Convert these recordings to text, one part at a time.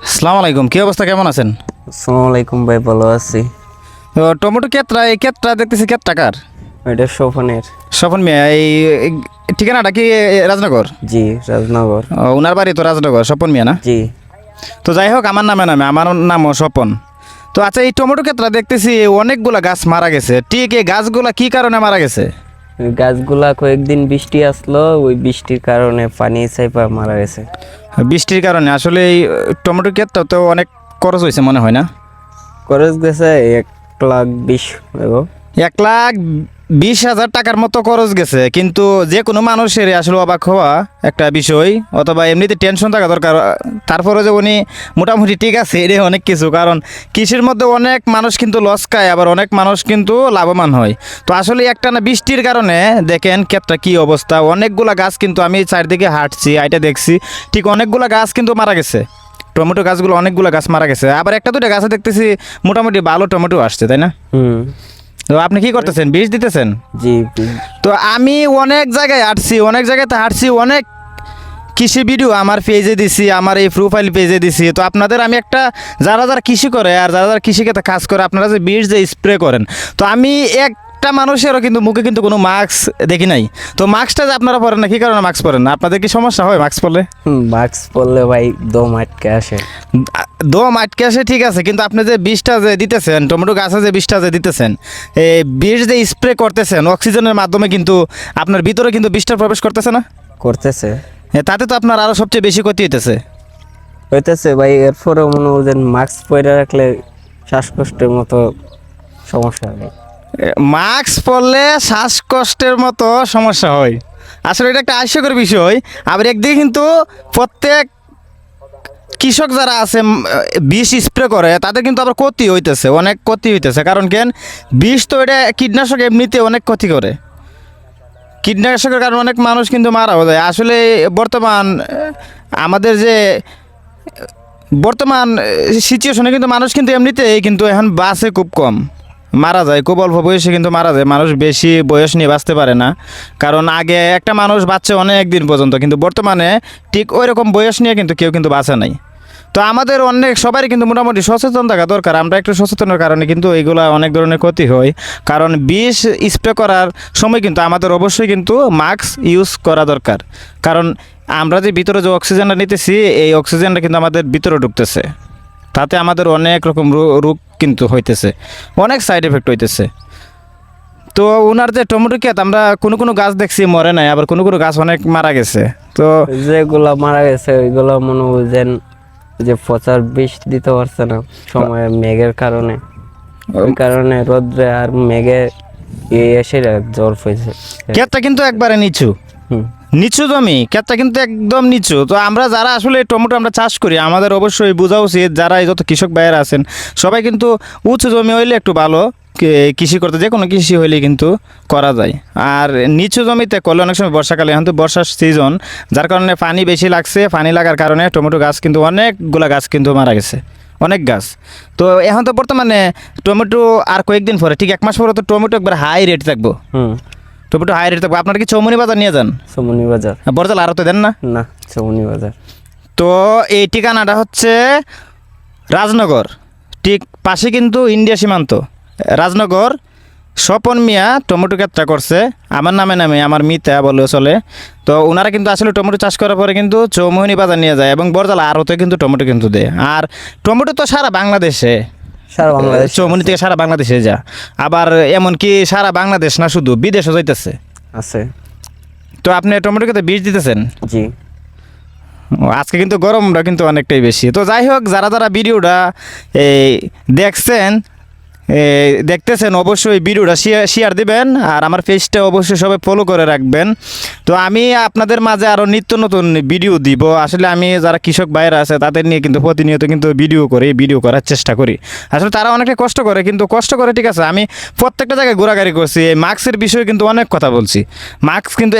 আসসালামু আলাইকুম, কি অবস্থা, কেমন আছেন? আসসালামু আলাইকুম ভাই, ভালো আছি। তো টমেটো ক্ষেত্রা, এই ক্ষেত্রা দেখতেছি ক্ষেত টাকার এটা সোফানের। স্বপন মিয়া, এই ঠিকানাটা কি রাজনগর? জি, রাজনগর। ওনার বাড়ি তো রাজনগর, স্বপন মিয়া না? জি। তো যাই হোক, আমার আমার নামও স্বপন। তো আচ্ছা, এই টমেটো ক্ষেত্রা দেখতেছি অনেকগুলা গাছ মারা গেছে, ঠিক এই গাছগুলা কি কারণে মারা গেছে? ওই গাছগুলা কয়েকদিন বৃষ্টি আসলো, ওই বৃষ্টির কারণে পানি চাইপা মারা গেছে। বৃষ্টির কারণে আসলে এই টমেটো ক্ষেত্রা তো অনেক খরচ হয়েছে মনে হয় না? খরচ গেছে 1,20,000 এগো। 1,20,000 টাকার মতো খরচ গেছে, কিন্তু যে কোনো মানুষের আসলে অবাক হওয়া একটা বিষয়, অথবা এমনিতে টেনশন থাকা দরকার। তারপরে যে উনি মোটামুটি ঠিক আছে, এটা অনেক কিছু, কারণ কৃষির মধ্যে অনেক মানুষ কিন্তু লস খায়, আবার অনেক মানুষ কিন্তু লাভবান হয়। তো আসলে একটা না বৃষ্টির কারণে দেখেন ক্ষেতটা কী অবস্থা, অনেকগুলা গাছ কিন্তু আমি চারদিকে হাঁটছি, আইটা দেখছি, ঠিক অনেকগুলা গাছ কিন্তু মারা গেছে। টমেটো গাছগুলো অনেকগুলো গাছ মারা গেছে, আবার একটা দুটো গাছে দেখতেছি মোটামুটি ভালো টমেটো আসছে, তাই না? তো আপনি কি করতেছেন, বীজ দিতেছেন? জি। তো আমি অনেক জায়গায় হাঁটছি, অনেক কৃষি ভিডিও আমার পেজে দিছি, আমার এই প্রোফাইল পেজে দিছি। তো আপনাদের আমি একটা, যারা যারা কৃষি করে আর যারা যারা কৃষিক্ষেত্রে কাজ করে, আপনারা যে বীজ যে স্প্রে করেন, তো আমি একটা মানুষেরও কিন্তু মুখে কিন্তু কোনো মাস্ক দেখি নাই। তো মাস্কটা যে আপনারা পরেন না, কী কারণে মাস্ক পরেন না? আপনাদের কি সমস্যা হয় মাস্ক পরলে? মাস্ক পরলে ভাই দম আটকে আসে। দম আটকে আসে, ঠিক আছে, কিন্তু আপনি যে বীজটা যে দিতেছেন, টমেটো গাছে যে বীজটা যে দিতেছেন, এই বীজ যে স্প্রে করতেছেন অক্সিজেনের মাধ্যমে, কিন্তু আপনার ভিতরে কিন্তু বীজটা প্রবেশ করতেছে না? করতেছে। তাতে তো আপনার আরও সবচেয়ে বেশি ক্ষতি হইতেছে ভাই, এরপরেও মনে হয় মাস্ক পরে রাখলে শ্বাসকষ্টের মতো সমস্যা হয়। মাস্ক পরলে শ্বাসকষ্টের মতো সমস্যা হয়, আসলে এটা একটা হাস্যকর বিষয়। আবার একদিকে কিন্তু প্রত্যেক কৃষক যারা আছে বিষ স্প্রে করে, তাদের কিন্তু আবার ক্ষতি হইতেছে, অনেক ক্ষতি হইতেছে। কারণ কেন, বিষ তো এটা কীটনাশক এমনিতে অনেক ক্ষতি করে, কীটনাশকের কারণে অনেক মানুষ কিন্তু মারাও যায়। আসলে বর্তমান আমাদের যে বর্তমান সিচুয়েশনে কিন্তু মানুষ কিন্তু এমনিতেই কিন্তু এখন বাঁচে খুব কম, মারা যায় খুব অল্প বয়সে কিন্তু মারা যায়, মানুষ বেশি বয়স নিয়ে বাঁচতে পারে না। কারণ আগে একটা মানুষ বাঁচছে অনেক দিন পর্যন্ত, কিন্তু বর্তমানে ঠিক ওই রকম বয়স নিয়ে কিন্তু কেউ কিন্তু বাঁচে নাই। তো আমাদের অনেক সবারই কিন্তু মোটামুটি সচেতন থাকা দরকার, আমরা একটু সচেতনের কারণে কিন্তু এইগুলা অনেক ধরনের ক্ষতি হয়। কারণ বিষ স্প্রে করার সময় কিন্তু আমাদের অবশ্যই কিন্তু মাস্ক ইউজ করা দরকার, কারণ আমরা যে ভিতরে যে অক্সিজেনটা নিতেছি, এই অক্সিজেনটা কিন্তু আমাদের ভিতরে ঢুকতেছে, তাতে আমাদের অনেক রকম রোগ কিন্তু হইতেছে, অনেক সাইড এফেক্ট হইতেছে। তো ওনার যে টমেটো ক্ষেত, আমরা কোনো কোনো গাছ দেখছি মরে নাই, আবার কোনো কোনো গাছ অনেক মারা গেছে। তো যেগুলা মারা গেছে ওইগুলো মনে হয় যে পচার বিষ দিতে পারছে না সময়ে, মেঘের কারণে। ওই কারণে রোদ্রে আর মেঘে এসে জ্বর হয়েছে। ক্ষেতটা কিন্তু একবারে নিচু, নিচু জমি, ক্ষেতটা কিন্তু একদম নিচু। তো আমরা যারা আসলে টমেটো আমরা চাষ করি, আমাদের অবশ্যই বোঝা উচিত, যারা এই যত কৃষক ভাইয়েরা আছেন, সবাই কিন্তু উঁচু জমি হইলে একটু ভালো কৃষি করতে, যে কোনো কৃষি হইলে কিন্তু করা যায়। আর নিচু জমিতে করলে অনেক সময় বর্ষাকালে, এখন তো বর্ষার সিজন, যার কারণে পানি বেশি লাগছে, পানি লাগার কারণে টমেটো গাছ কিন্তু অনেকগুলা গাছ কিন্তু মারা গেছে, অনেক গাছ। তো এখন তো বর্তমানে টমেটো আর কয়েকদিন পরে, ঠিক 1 মাস পরে তো টমেটো একবার হাই রেট থাকবো, টমেটো হাই রেট থাকবো। আপনারা কি চৌমনি বাজার নিয়ে যান? চৌমনি বাজার বরজাল আরও তো দেন না? না, চৌমনি বাজার। তো এই ঠিকানাটা হচ্ছে রাজনগর, ঠিক পাশে কিন্তু ইন্ডিয়া সীমান্ত, রাজনগর। স্বপন মিয়া টমেটো ক্ষেতটা করছে, আমার নামে আমার মিতা বলে চলে। তো ওনারা কিন্তু আসলে টমেটো চাষ করার পরে কিন্তু চৌমনি বাজার নিয়ে যায়, এবং বরজাল আরতে কিন্তু টমেটো কিন্তু দেয়। আর টমেটো তো সারা বাংলাদেশে, সারা বাংলাদেশ, চৌমনি থেকে সারা বাংলাদেশে যা, আবার এমনকি সারা বাংলাদেশ না, শুধু বিদেশও যাইতেছে আছে। তো আপনি টমেটো ক্ষেতে বীজ দিতেছেন? জি। আজকে কিন্তু গরমটা কিন্তু অনেকটাই বেশি। তো যাই হোক, যারা যারা ভিডিওটা এই দেখতেছেন, অবশ্যই ভিডিওটা শেয়ার দিবেন, আর আমার পেজটা অবশ্যই সবাই ফলো করে রাখবেন। তো আমি আপনাদের মাঝে আরও নিত্য নতুন ভিডিও দিব। আসলে আমি যারা কৃষক ভাইরা আছে, তাদের নিয়ে কিন্তু প্রতিনিয়ত কিন্তু ভিডিও করার চেষ্টা করি। আসলে তারা অনেকটা কষ্ট করে, কিন্তু কষ্ট করে ঠিক আছে, আমি প্রত্যেকটা জায়গায় ঘোরাঘুরি করছি, এই মাস্কের বিষয়ে কিন্তু অনেক কথা বলছি। মাস্ক কিন্তু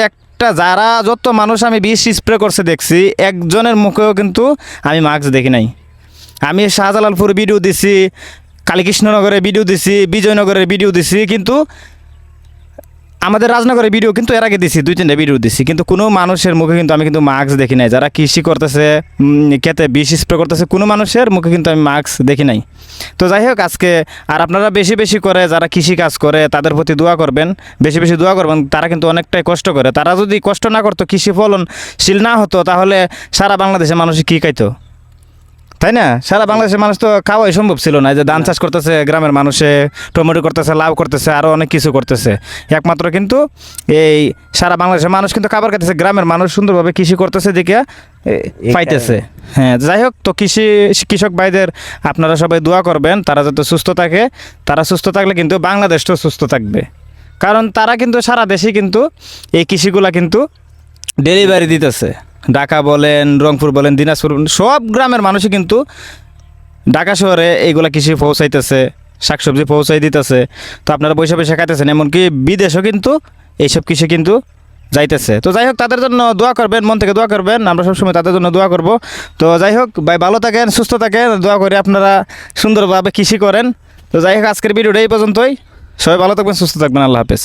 যারা যত মানুষ আমি বিষ স্প্রে করছে দেখছি, একজনের মুখেও কিন্তু আমি মাস্ক দেখি নাই। আমি শাহজালালপুর ভিডিও দিছি, কালীকৃষ্ণনগরের ভিডিও দিছি, বিজয়নগরের ভিডিও দিছি, কিন্তু আমাদের রাজনগরের ভিডিও কিন্তু এর আগে দিছি 2-3টা ভিডিও দিছি, কিন্তু কোনো মানুষের মুখে কিন্তু আমি কিন্তু মাস্ক দেখি নাই। যারা কৃষি করতেছে, খেতে বিষ স্প্রে করতেছে, কোনো মানুষের মুখে কিন্তু আমি মাস্ক দেখি নাই। তো যাই হোক, আজকে আর আপনারা বেশি বেশি করে যারা কৃষি কাজ করে তাদের প্রতি দোয়া করবেন, বেশি বেশি দোয়া করবেন। তারা কিন্তু অনেকটাই কষ্ট করে। তারা যদি কষ্ট না করতো, কৃষি ফলনশীল না হতো, তাহলে সারা বাংলাদেশের মানুষ কী খাইতো, তাই না? সারা বাংলাদেশের মানুষ তো খাওয়াই সম্ভব ছিল না। এই যে ধান চাষ করতেছে গ্রামের মানুষে, টমেটো করতেছে, লাউ করতেছে, আরও অনেক কিছু করতেছে। একমাত্র কিন্তু এই সারা বাংলাদেশের মানুষ কিন্তু খাবার খাইতেছে, গ্রামের মানুষ সুন্দরভাবে কৃষি করতেছে দেখে পাইতেছে। হ্যাঁ, যাই হোক, তো কৃষক ভাইদের আপনারা সবাই দোয়া করবেন, তারা যাতে সুস্থ থাকে। তারা সুস্থ থাকলে কিন্তু বাংলাদেশটাও সুস্থ থাকবে, কারণ তারা কিন্তু সারা দেশে কিন্তু এই কৃষিগুলা কিন্তু ডেলিভারি দিতেছে। ঢাকা বলেন, রংপুর বলেন, দিনাজপুর বলেন, সব গ্রামের মানুষই কিন্তু ঢাকা শহরে এইগুলা কৃষি পৌঁছাইতেছে, শাকসবজি পৌঁছাই দিতেছে। তো আপনারা পয়সা পয়সা খাইতেছেন, এমনকি বিদেশও কিন্তু এইসব কৃষি কিন্তু যাইতেছে। তো যাই হোক, তাদের জন্য দোয়া করবেন, মন থেকে দোয়া করবেন। আমরা সবসময় তাদের জন্য দোয়া করব। তো যাই হোক ভাই, ভালো থাকেন, সুস্থ থাকেন, দোয়া করে আপনারা সুন্দরভাবে কৃষি করেন। তো যাই হোক, আজকের ভিডিওটা এই পর্যন্তই। সবাই ভালো থাকবেন, সুস্থ থাকবেন, আল্লাহ হাফেজ।